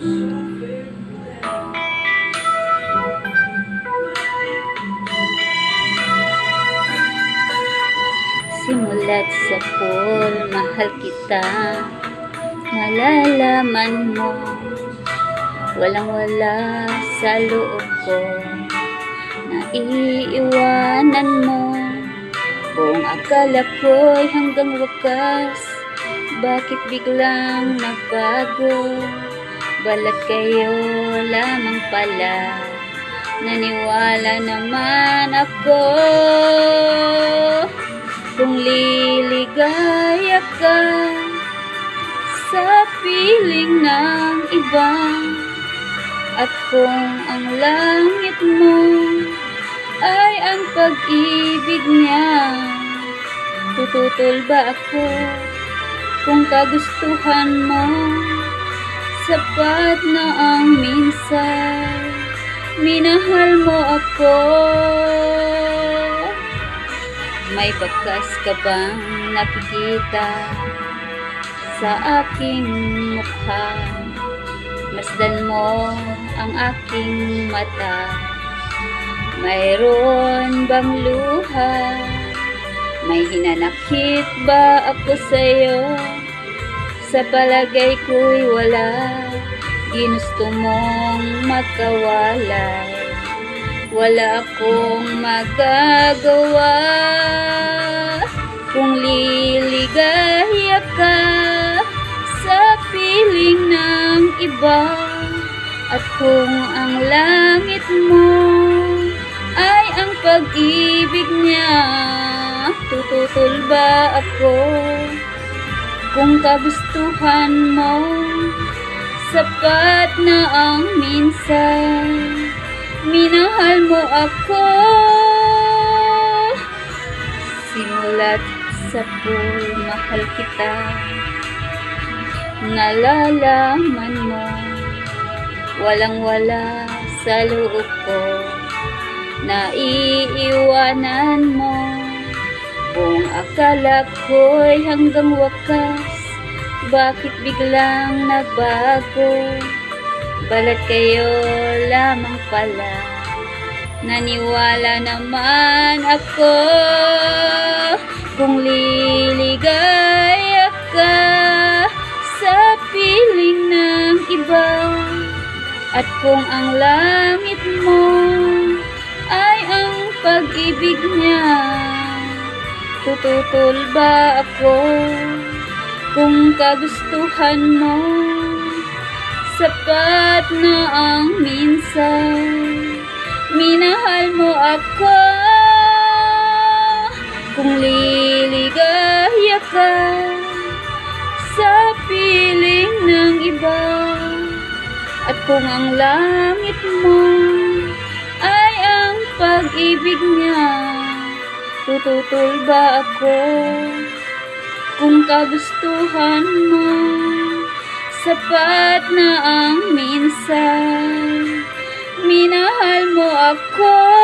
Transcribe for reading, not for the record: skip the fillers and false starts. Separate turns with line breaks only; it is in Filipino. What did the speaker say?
Simula't sa pool, mahal kita. Nalalaman mo, walang-wala sa loob ko. Naiiwanan mo, buong akala ko'y hanggang wakas. Bakit biglang nagbago? Balat kayo lamang pala. Naniwala naman ako. Kung liligaya ka sa piling ng iba, at kung ang langit mo ay ang pag-ibig niya, tututol ba ako kung kagustuhan mo? Sapat na ang minsan minahal mo ako. May pagkas ka bang nakikita sa aking mukha? Masdan mo ang aking mata. Mayroon bang luha? May hinanakit ba ako sa'yo? Sa palagay ko'y wala. Ginusto mong magkawalay. Wala akong magagawa. Kung liligaya ka sa piling ng iba, at kung ang langit mo ay ang pag-ibig niya, tututol ba ako kung kagustuhan mo? Sapat na ang minsan minahal mo ako. Simula't sa pool, mahal kita. Nalalaman mo, walang-wala sa loob ko. Naiiwanan mo, buong akala ko'y hanggang wakas. Bakit biglang nagbago? Balat kayo lamang pala. Naniwala naman ako. Kung liligaya ka sa piling ng iba, at kung ang langit mo ay ang pag-ibig niya, tututol ba ako kung kagustuhan mo? Sapat na ang minsan minahal mo ako. Kung liligaya ka sa piling ng iba, at kung ang langit mo ay ang pag-ibig niya, tututol ba ako kung kagustuhan mo? Sapat na ang minsan minahal mo ako.